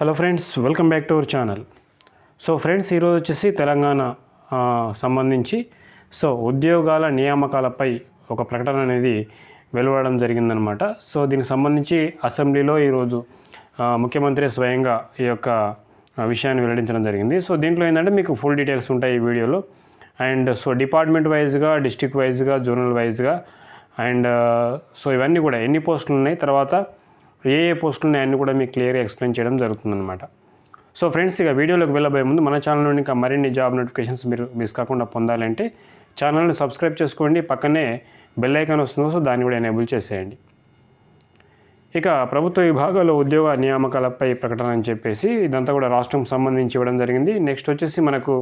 Hello friends, welcome back to our channel. So friends, ఈరోజు వచ్చేసి తెలంగాణ సంబంధించి ఉద్యోగాల నియామకాలపై ఒక ప్రకటన అనేది వెలువడడం జరిగిందనమాట. సో దీనికి సంబంధించి అసెంబ్లీలో ఈరోజు ముఖ్యమంత్రి స్వయంగా ఈ యొక్క విషయాన్ని వెల్లడించడం జరిగింది. సో దీంట్లో ఏంటంటే మీకు ఫుల్ డీటెయిల్స్ ఉంటాయి ఈ వీడియోలో. అండ్ డిపార్ట్మెంట్ వైజ్గా, డిస్ట్రిక్ట్ వైజ్గా, జోనల్ వైజ్గా అండ్ ఇవన్నీ కూడా ఎన్ని పోస్టులు ఉన్నాయి, తర్వాత ఏ పోస్టులు ఉన్నాయి అన్నీ కూడా మీకు క్లియర్గా ఎక్స్ప్లెయిన్ చేయడం జరుగుతుందన్నమాట. సో ఫ్రెండ్స్, ఇక వీడియోలోకి వెళ్ళబోయే ముందు మన ఛానల్ నుండి ఇంకా మరిన్ని జాబ్ నోటిఫికేషన్స్ మీరు మిస్ కాకుండా పొందాలంటే ఛానల్ని సబ్స్క్రైబ్ చేసుకోండి, పక్కనే బెల్ ఐకాన్ వస్తుంది, సో దాన్ని కూడా ఎనేబుల్ చేసేయండి. ఇక ప్రభుత్వ విభాగాల్లో ఉద్యోగ నియామకాలపై ప్రకటన అని చెప్పేసి ఇదంతా కూడా రాష్ట్రం సంబంధించి ఇవ్వడం జరిగింది. నెక్స్ట్ వచ్చేసి మనకు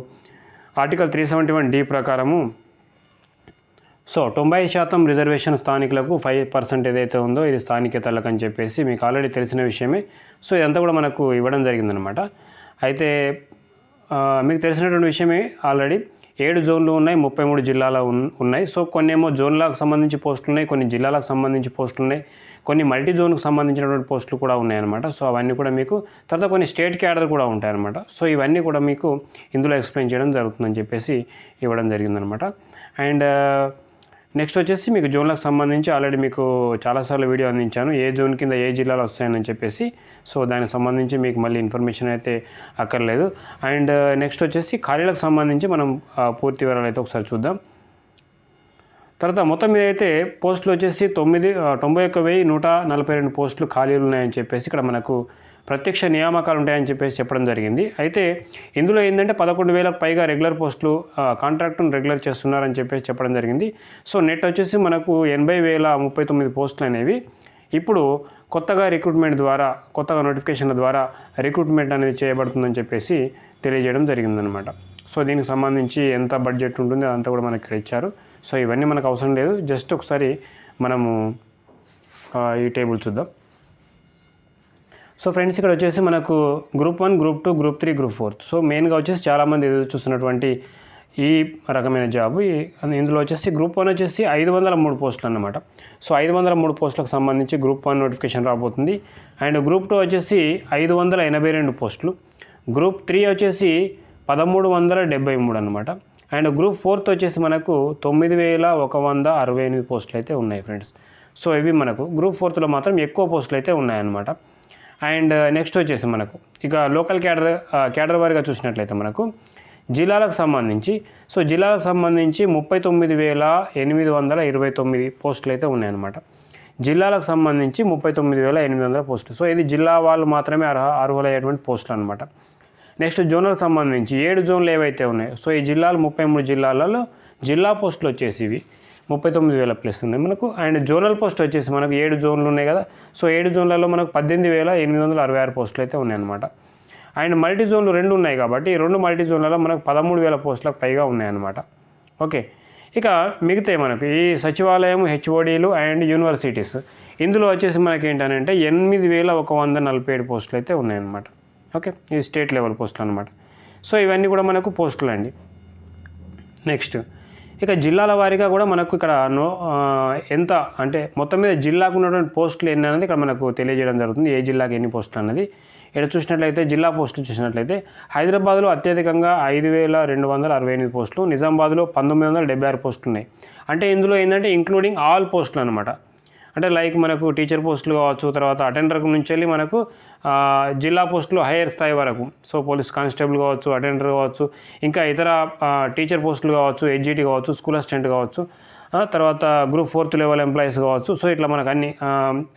ఆర్టికల్ 371D ప్రకారము 90% రిజర్వేషన్ స్థానికులకు 5% ఏదైతే ఉందో ఇది స్థానికేతరులకు అని చెప్పేసి మీకు ఆల్రెడీ తెలిసిన విషయమే. సో ఇదంతా కూడా మనకు ఇవ్వడం జరిగిందనమాట. అయితే మీకు తెలిసినటువంటి విషయమే, ఆల్రెడీ 7 జోన్లు ఉన్నాయి, 33 జిల్లాలు ఉన్నాయి. సో కొన్ని ఏమో జోన్లకు సంబంధించి పోస్టులు ఉన్నాయి, కొన్ని జిల్లాలకు సంబంధించి పోస్టులు ఉన్నాయి, కొన్ని మల్టీ జోన్కు సంబంధించినటువంటి పోస్టులు కూడా ఉన్నాయన్నమాట. సో అవన్నీ కూడా మీకు తర్వాత కొన్ని స్టేట్ క్యాడర్ కూడా ఉంటాయన్నమాట. సో ఇవన్నీ కూడా మీకు ఇందులో ఎక్స్ప్లెయిన్ చేయడం జరుగుతుందని చెప్పేసి ఇవ్వడం జరిగిందనమాట. అండ్ నెక్స్ట్ వచ్చేసి మీకు జోన్లకు సంబంధించి ఆల్రెడీ మీకు చాలాసార్లు వీడియో అందించాను, ఏ జోన్ కింద ఏ జిల్లాలు వస్తాయని చెప్పేసి. సో దానికి సంబంధించి మీకు మళ్ళీ ఇన్ఫర్మేషన్ అయితే అక్కర్లేదు. అండ్ నెక్స్ట్ వచ్చేసి ఖాళీలకు సంబంధించి మనం పూర్తి వివరాలు అయితే ఒకసారి చూద్దాం. తర్వాత మొత్తం మీద అయితే పోస్టులు వచ్చేసి 91,142 పోస్టులు ఖాళీలు ఉన్నాయని చెప్పేసి ఇక్కడ మనకు ప్రత్యక్ష నియామకాలు ఉంటాయని చెప్పేసి చెప్పడం జరిగింది. అయితే ఇందులో ఏంటంటే 11,000కు పైగా రెగ్యులర్ పోస్టులు కాంట్రాక్టును రెగ్యులర్ చేస్తున్నారని చెప్పేసి చెప్పడం జరిగింది. సో నెట్ వచ్చేసి మనకు 80,039 పోస్టులు అనేవి ఇప్పుడు కొత్తగా నోటిఫికేషన్ల ద్వారా రిక్రూట్మెంట్ అనేది చేయబడుతుందని చెప్పేసి తెలియజేయడం జరిగిందనమాట. సో దీనికి సంబంధించి ఎంత బడ్జెట్ ఉంటుంది అదంతా కూడా మనకి ఇక్కడ ఇచ్చారు. సో ఇవన్నీ మనకు అవసరం లేదు, జస్ట్ ఒకసారి మనము ఈ టేబుల్ చూద్దాం. సో ఫ్రెండ్స్, ఇక్కడ వచ్చేసి మనకు group 1, group 2, group 3, group 4. So మెయిన్గా వచ్చేసి చాలామంది ఎదురు చూస్తున్నటువంటి ఈ రకమైన జాబు. ఇందులో వచ్చేసి గ్రూప్ 1 వచ్చేసి 503 పోస్టులు అన్నమాట. సో 503 పోస్టులకు సంబంధించి గ్రూప్ 1 నోటిఫికేషన్ రాబోతుంది. అండ్ గ్రూప్ 2 వచ్చేసి 582 పోస్టులు, గ్రూప్ 3 వచ్చేసి 1373 అనమాట. అండ్ గ్రూప్ 4 వచ్చేసి మనకు 9,168 పోస్టులు అయితే ఉన్నాయి ఫ్రెండ్స్. సో ఇవి మనకు గ్రూప్ 4లో మాత్రం ఎక్కువ పోస్టులు అయితే ఉన్నాయన్నమాట. అండ్ నెక్స్ట్ వచ్చేసి మనకు ఇక లోకల్ క్యాడర్ వారిగా చూసినట్లయితే మనకు జిల్లాలకు సంబంధించి 39,829 పోస్టులు అయితే ఉన్నాయన్నమాట. జిల్లాలకు సంబంధించి 39,800 పోస్టులు. సో ఇది జిల్లా వాళ్ళు మాత్రమే అర్హులయ్యేటువంటి పోస్టులు అనమాట. నెక్స్ట్ జోనల్ సంబంధించి 7 జోన్లు ఏవైతే ఉన్నాయో, సో ఈ జిల్లాలు 33 జిల్లాలలో జిల్లా పోస్టులు వచ్చేసి ఇవి 39,000 ప్లస్ ఉన్నాయి మనకు. అండ్ జోనల్ పోస్ట్ వచ్చేసి మనకు 7 జోన్లు ఉన్నాయి కదా. సో 7 జోన్లలో మనకు 18,866 పోస్టులు అయితే ఉన్నాయన్నమాట. అండ్ మల్టీ జోన్లు 2 ఉన్నాయి కాబట్టి ఈ 2 మల్టీ జోన్లలో మనకు 13,000 పోస్టులకు పైగా ఉన్నాయన్నమాట. ఓకే, ఇక మిగతా మనకు ఈ సచివాలయం, హెచ్ఓడీలు అండ్ యూనివర్సిటీస్ ఇందులో వచ్చేసి మనకి ఏంటంటే 8,147 పోస్టులు అయితే ఉన్నాయన్నమాట. ఓకే, ఇది స్టేట్ లెవెల్ పోస్టులు అనమాట. సో ఇవన్నీ కూడా మనకు పోస్టులు అండి. నెక్స్ట్ ఇక జిల్లాల వారీగా కూడా మనకు ఇక్కడ ఎంత అంటే మొత్తం మీద జిల్లాకు ఉన్నటువంటి పోస్టులు ఎన్ని అనేది ఇక్కడ మనకు తెలియజేయడం జరుగుతుంది, ఏ జిల్లాకి ఎన్ని పోస్టులు అన్నది. ఇక్కడ చూసినట్లయితే జిల్లా పోస్టులు చూసినట్లయితే హైదరాబాద్లో అత్యధికంగా 5,268 పోస్టులు, నిజామాబాద్లో 1,976 పోస్టులు ఉన్నాయి. అంటే ఇందులో ఏంటంటే ఇంక్లూడింగ్ ఆల్ పోస్టులు అనమాట. అంటే లైక్ మనకు టీచర్ పోస్టులు కావచ్చు, తర్వాత అటెండర్ నుంచి వెళ్ళి మనకు జిల్లా పోస్టులు హైయర్ స్థాయి వరకు, సో పోలీస్ కానిస్టేబుల్ కావచ్చు, అటెండర్ కావచ్చు, ఇంకా ఇతర టీచర్ పోస్టులు కావచ్చు, హెచ్జిటి కావచ్చు, స్కూల్ అసిస్టెంట్ కావచ్చు, తర్వాత గ్రూప్ 4th లెవెల్ ఎంప్లాయీస్ కావచ్చు. సో ఇట్లా మనకు అన్ని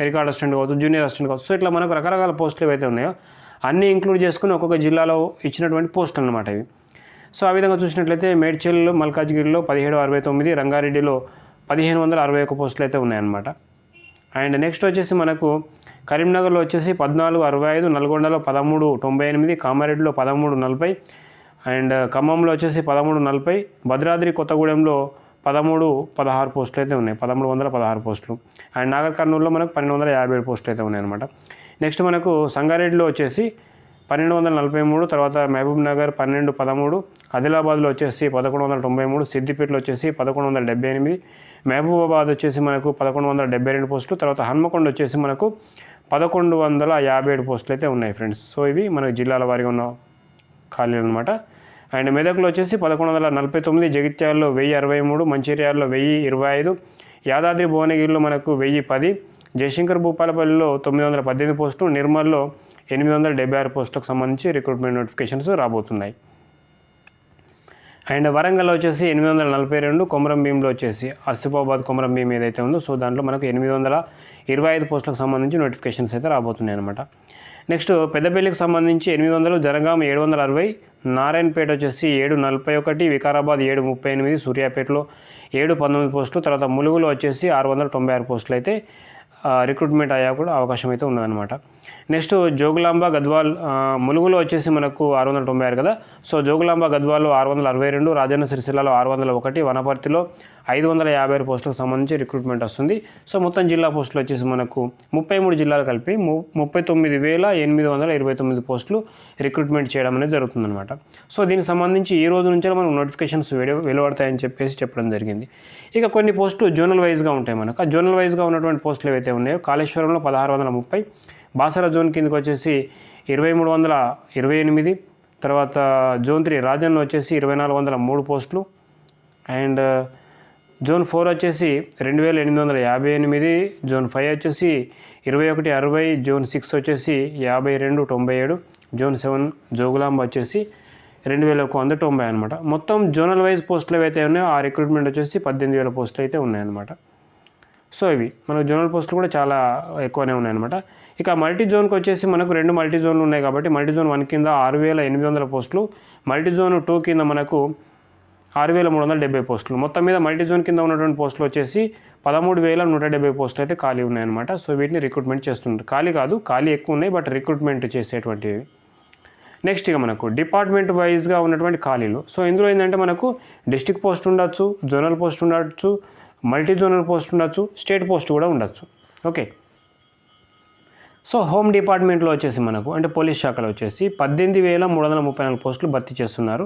రికార్డ్ అసిస్టెంట్ కావచ్చు, జూనియర్ అసిస్టెంట్ కావచ్చు. సో ఇట్లా మనకు రకరకాల పోస్టులు ఏవైతే ఉన్నాయో అన్నీ ఇంక్లూడ్ చేసుకుని ఒక్కొక్క జిల్లాలో ఇచ్చినటువంటి పోస్టులు అనమాట ఇవి. సో ఆ విధంగా చూసినట్లయితే మేడ్చల్, మల్కాజ్గిరిలో 1769, రంగారెడ్డిలో 1,561 పోస్టులు అయితే ఉన్నాయన్నమాట. అండ్ నెక్స్ట్ వచ్చేసి మనకు కరీంనగర్లో వచ్చేసి 1465, నల్గొండలో 1398, కామారెడ్డిలో 1340, అండ్ ఖమ్మంలో వచ్చేసి 1340, భద్రాద్రి కొత్తగూడెంలో 1316 పోస్టులు అయితే ఉన్నాయి, 1316 పోస్టులు. అండ్ నాగర్ కర్నూలులో మనకు 1257 పోస్టులు అయితే ఉన్నాయన్నమాట. నెక్స్ట్ మనకు సంగారెడ్డిలో వచ్చేసి 1243, తర్వాత మహబూబ్ నగర్ 1213, ఆదిలాబాద్లో వచ్చేసి 1193, సిద్దిపేటలో వచ్చేసి 1178, మహబూబాబాద్ వచ్చేసి మనకు 1172 పోస్టులు, తర్వాత హన్మకొండ వచ్చేసి మనకు 1157 పోస్టులు అయితే ఉన్నాయి ఫ్రెండ్స్. సో ఇవి మన జిల్లాల వారీగా ఉన్న ఖాళీలు అనమాట. అండ్ మెదక్లో వచ్చేసి 1149, జగిత్యాలలో 1063, మంచిర్యాలలో 1025, యాదాద్రి భువనగిరిలో మనకు 1010, జయశంకర్ భూపాలపల్లిలో 918 పోస్టులు, నిర్మల్లో 876 పోస్టులకు సంబంధించి రిక్రూట్మెంట్ నోటిఫికేషన్స్ రాబోతున్నాయి. అండ్ వరంగల్లో వచ్చేసి 842, కొమరం భీంలో వచ్చేసి ఆసిఫాబాద్ కొమరం భీం ఏదైతే ఉందో సో దాంట్లో మనకు 825 పోస్టులకు సంబంధించి నోటిఫికేషన్స్ అయితే రాబోతున్నాయి అనమాట. నెక్స్ట్ పెద్దపల్లికి సంబంధించి 800, జనగాం 760, నారాయణపేట వచ్చేసి 741, వికారాబాద్ 738, సూర్యాపేటలో 719 పోస్టులు, తర్వాత ములుగులో వచ్చేసి 696 పోస్టులు అయితే రిక్రూట్మెంట్ అయ్యా కూడా అవకాశం అయితే ఉన్నదన్నమాట. నెక్స్ట్ జోగులాంబ గద్వాల్, ములుగులో వచ్చేసి మనకు 696 కదా. సో జోగులాంబ గద్వాల్లో 662, రాజన్న సిరిసిల్లలో 601, వనపర్తిలో 556 పోస్టులకు సంబంధించి రిక్రూట్మెంట్ వస్తుంది. సో మొత్తం జిల్లా పోస్టులు వచ్చేసి మనకు 33 జిల్లాలు కలిపి 39,829 పోస్టులు రిక్రూట్మెంట్ చేయడం అనేది జరుగుతుందన్నమాట. సో దీనికి సంబంధించి ఈ రోజు నుంచే మనకు నోటిఫికేషన్స్ వెలువడతాయని చెప్పడం జరిగింది. ఇక కొన్ని పోస్టులు జోనల్ వైజ్గా ఉంటాయి మనకు. ఆ జోనల్ వైజ్గా ఉన్నటువంటి పోస్టులు ఏవైతే ఉన్నాయో కాళేశ్వరంలో 1630, బాసర జోన్ కిందకి వచ్చేసి 2328, తర్వాత జోన్ 3 రాజన్న వచ్చేసి 2403 పోస్టులు, అండ్ జోన్ 4 వచ్చేసి 2858, జోన్ 5 వచ్చేసి 2160, జోన్ 6 వచ్చేసి 5297, జోన్ 7 జోగులాంబ వచ్చేసి 2190 అనమాట. మొత్తం జోనల్ వైజ్ పోస్టులు ఏవైతే ఉన్నాయో ఆ రిక్రూట్మెంట్ వచ్చేసి 18,000 పోస్టులు అయితే ఉన్నాయన్నమాట. సో ఇవి మనకు జోనల్ పోస్టులు కూడా చాలా ఎక్కువనే ఉన్నాయన్నమాట. ఇక మల్టీ జోన్కి వచ్చేసి మనకు 2 మల్టీ జోన్లు ఉన్నాయి కాబట్టి మల్టీ జోన్ 1 కింద 6,800 పోస్టులు, మల్టీ జోన్ 2 కింద మనకు 6,370 పోస్టులు. మొత్తం మీద మల్టీ జోన్ కింద ఉన్నటువంటి పోస్టులు వచ్చేసి 13,170 పోస్టులు అయితే ఖాళీ ఉన్నాయన్నమాట. సో వీటిని రిక్రూట్మెంట్ చేస్తుంటారు. ఖాళీ ఎక్కువ ఉన్నాయి బట్ రిక్రూట్మెంట్ చేసేటువంటివి. నెక్స్ట్ ఇక మనకు డిపార్ట్మెంట్ వైజ్గా ఉన్నటువంటి ఖాళీలు. సో ఇందులో ఏంటంటే మనకు డిస్ట్రిక్ట్ పోస్ట్ ఉండొచ్చు, జోనల్ పోస్ట్ ఉండొచ్చు, మల్టీ జోనల్ పోస్ట్ ఉండొచ్చు, స్టేట్ పోస్ట్ కూడా ఉండొచ్చు. ఓకే. సో హోమ్ డిపార్ట్మెంట్లో వచ్చేసి మనకు అంటే పోలీస్ శాఖలో వచ్చేసి 18,334 పోస్టులు భర్తీ చేస్తున్నారు.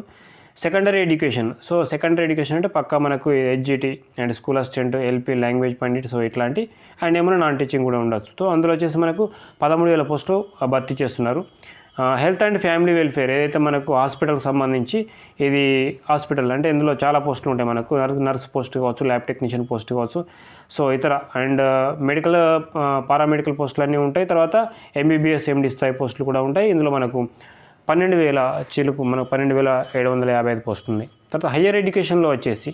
Secondary education, so secondary education అంటే పక్కా మనకు HGT and school assistant, LP, language pandit, so ఇట్లాంటి అండ్ ఏమైనా నాన్ టీచింగ్ కూడా ఉండొచ్చు. సో అందులో వచ్చేసి మనకు 13,000 పోస్టులు భర్తీ చేస్తున్నారు. హెల్త్ అండ్ ఫ్యామిలీ వెల్ఫేర్ ఏదైతే మనకు హాస్పిటల్కి సంబంధించి ఇది హాస్పిటల్ అంటే ఇందులో చాలా పోస్టులు ఉంటాయి మనకు. నర్స్ పోస్ట్ కావచ్చు, ల్యాబ్ టెక్నీషియన్ పోస్ట్ కావచ్చు, సో ఇతర అండ్ మెడికల్ పారామెడికల్ పోస్టులు అన్నీ ఉంటాయి. తర్వాత ఎంబీబీఎస్, ఎండి స్థాయి పోస్టులు కూడా ఉంటాయి. ఇందులో మనకు 12,000 చిలుకు మనకు 12,755 పోస్టులు ఉన్నాయి. తర్వాత హయ్యర్ ఎడ్యుకేషన్లో వచ్చేసి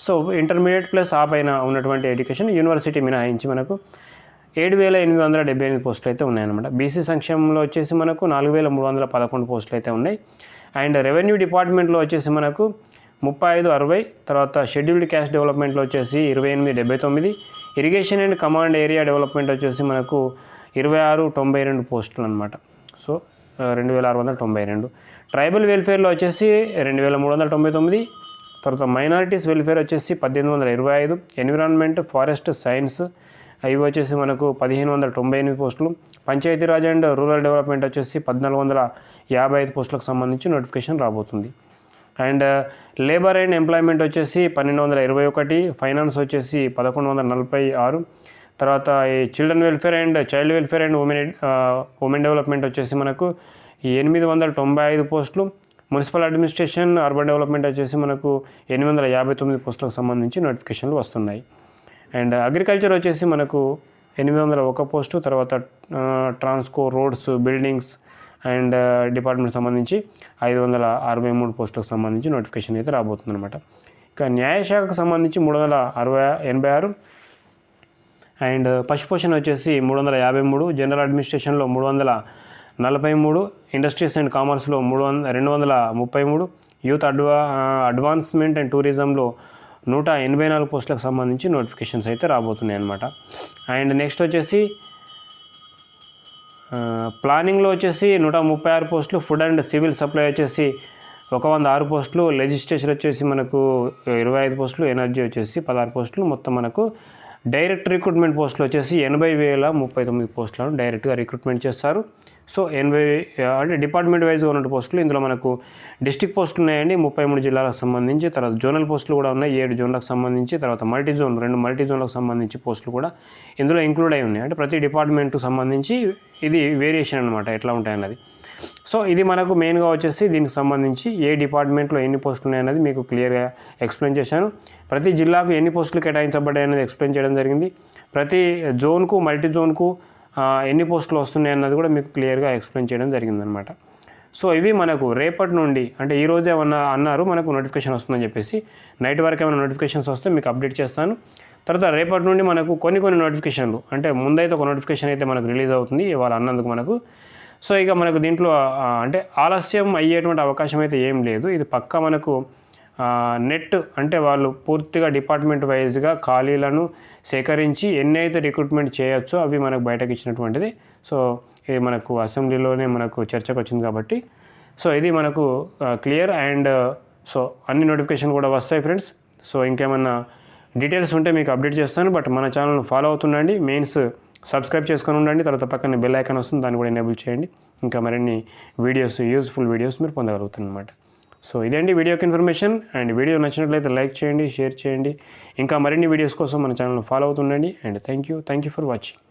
సో ఇంటర్మీడియట్ ప్లస్ ఆ పైన ఉన్నటువంటి ఎడ్యుకేషన్ యూనివర్సిటీ మినహాయించి మనకు 7,878 పోస్టులు అయితే ఉన్నాయన్నమాట. బీసీ సంక్షేమంలో వచ్చేసి మనకు 4,311 పోస్టులు అయితే ఉన్నాయి. అండ్ రెవెన్యూ డిపార్ట్మెంట్లో వచ్చేసి మనకు 3560, తర్వాత షెడ్యూల్డ్ క్యాస్ట్ డెవలప్మెంట్లో వచ్చేసి 2879, irrigation and command area development వచ్చేసి మనకు 2692 పోస్టులు అనమాట. సో 2,692. ట్రైబల్ వెల్ఫేర్లో వచ్చేసి 2,399, తర్వాత మైనారిటీస్ వెల్ఫేర్ వచ్చేసి 1,825, ఎన్విరాన్మెంట్, ఫారెస్ట్ సైన్స్ అవి వచ్చేసి మనకు 1,598 పోస్టులు, పంచాయతీరాజ్ అండ్ రూరల్ డెవలప్మెంట్ వచ్చేసి 1,455 పోస్టులకు సంబంధించి నోటిఫికేషన్ రాబోతుంది. అండ్ లేబర్ అండ్ ఎంప్లాయ్మెంట్ వచ్చేసి 1,221, ఫైనాన్స్ వచ్చేసి 1,146, తర్వాత ఈ children welfare and child welfare and women development వచ్చేసి మనకు 895 పోస్టులు, మున్సిపల్ అడ్మినిస్ట్రేషన్ అర్బన్ డెవలప్మెంట్ వచ్చేసి మనకు 859 పోస్టులకు సంబంధించి నోటిఫికేషన్లు వస్తున్నాయి. అండ్ అగ్రికల్చర్ వచ్చేసి మనకు 801 పోస్టు, తర్వాత Transco, roads, buildings and department సంబంధించి 563 పోస్టులకు సంబంధించి నోటిఫికేషన్ అయితే రాబోతుంది అనమాట. ఇక న్యాయశాఖకు సంబంధించి 386, అండ్ పశుపోషణ వచ్చేసి 353, జనరల్ అడ్మినిస్ట్రేషన్లో 343, ఇండస్ట్రీస్ అండ్ కామర్స్లో 233, యూత్ అడ్వాన్స్మెంట్ అండ్ టూరిజంలో 184 పోస్టులకు సంబంధించి నోటిఫికేషన్స్ అయితే రాబోతున్నాయి అన్నమాట. అండ్ నెక్స్ట్ వచ్చేసి ప్లానింగ్లో వచ్చేసి 136 పోస్టులు, ఫుడ్ అండ్ సివిల్ సప్లై వచ్చేసి 106 పోస్టులు, లెజిస్లేచర్ వచ్చేసి మనకు 25 పోస్టులు, ఎనర్జీ వచ్చేసి 16 పోస్టులు, మొత్తం మనకు డైరెక్ట్ రిక్రూట్మెంట్ పోస్టులు వచ్చేసి 80,039 పోస్టులను డైరెక్ట్గా రిక్రూట్మెంట్ చేస్తారు. సో 80 అంటే డిపార్ట్మెంట్ వైజ్గా ఉన్న పోస్టులు. ఇందులో మనకు డిస్ట్రిక్ట్ పోస్టులు ఉన్నాయండి 33 జిల్లాలకు సంబంధించి. తర్వాత జోనల్ పోస్టులు కూడా ఉన్నాయి 7 జోన్లకు సంబంధించి. తర్వాత మల్టీ జోన్ 2 మల్టీ జోన్లకు సంబంధించి పోస్టులు కూడా ఇందులో ఇంక్లూడ్ అయి ఉన్నాయి. అంటే ప్రతి డిపార్ట్మెంట్కు సంబంధించి ఇది వేరియేషన్ అనమాట ఎట్లా ఉంటాయన్నది. సో ఇది మనకు మెయిన్గా వచ్చేసి దీనికి సంబంధించి ఏ డిపార్ట్మెంట్లో ఎన్ని పోస్టులు ఉన్నాయన్నది మీకు క్లియర్గా ఎక్స్ప్లెయిన్ చేశాను. ప్రతి జిల్లాకు ఎన్ని పోస్టులు కేటాయించబడ్డాయి అనేది ఎక్స్ప్లెయిన్ చేయడం జరిగింది. ప్రతి జోన్కు మల్టీ జోన్కు ఎన్ని పోస్టులు వస్తున్నాయి అన్నది కూడా మీకు క్లియర్గా ఎక్స్ప్లెయిన్ చేయడం జరిగిందనమాట. సో ఇవి మనకు రేపటి నుండి అంటే ఈరోజు ఏమన్నా అన్నారు మనకు నోటిఫికేషన్ వస్తుందని చెప్పేసి, నైట్ వరకు ఏమైనా నోటిఫికేషన్స్ వస్తే మీకు అప్డేట్ చేస్తాను. తర్వాత రేపటి నుండి మనకు కొన్ని నోటిఫికేషన్లు అంటే ముందైతే ఒక నోటిఫికేషన్ అయితే మనకు రిలీజ్ అవుతుంది ఇవాళ అన్నందుకు మనకు. సో ఇక మనకు దీంట్లో అంటే ఆలస్యం అయ్యేటువంటి అవకాశం అయితే ఏం లేదు. ఇది పక్కా మనకు నెట్ అంటే వాళ్ళు పూర్తిగా డిపార్ట్మెంట్ వైజ్గా ఖాళీలను సేకరించి ఎన్నైతే రిక్రూట్మెంట్ చేయొచ్చో అవి మనకు బయటకు ఇచ్చినటువంటిది. సో ఇది మనకు అసెంబ్లీలోనే మనకు చర్చకు వచ్చింది కాబట్టి సో ఇది మనకు క్లియర్. అండ్ సో అన్ని నోటిఫికేషన్ కూడా వస్తాయి ఫ్రెండ్స్. సో ఇంకేమన్నా డీటెయిల్స్ ఉంటే మీకు అప్డేట్ చేస్తాను. బట్ మన ఛానల్ను ఫాలో అవుతుండండి, మెయిన్స్ సబ్స్క్రైబ్ చేసుకొని ఉండండి. తర్వాత పక్కన బెల్ ఐకాన్ వస్తుంది, దాన్ని కూడా ఎనేబుల్ చేయండి. ఇంకా మరిన్ని వీడియోస్ యూజ్ఫుల్ వీడియోస్ మీరు పొందగలుగుతారనమాట. సో ఇదేంటి వీడియోకి ఇన్ఫర్మేషన్. అండ్ వీడియో నచ్చినట్లయితే లైక్ చేయండి, షేర్ చేయండి. ఇంకా మరిన్ని వీడియోస్ కోసం మన ఛానల్ను ఫాలో అవుతుండండి. And thank you for watching.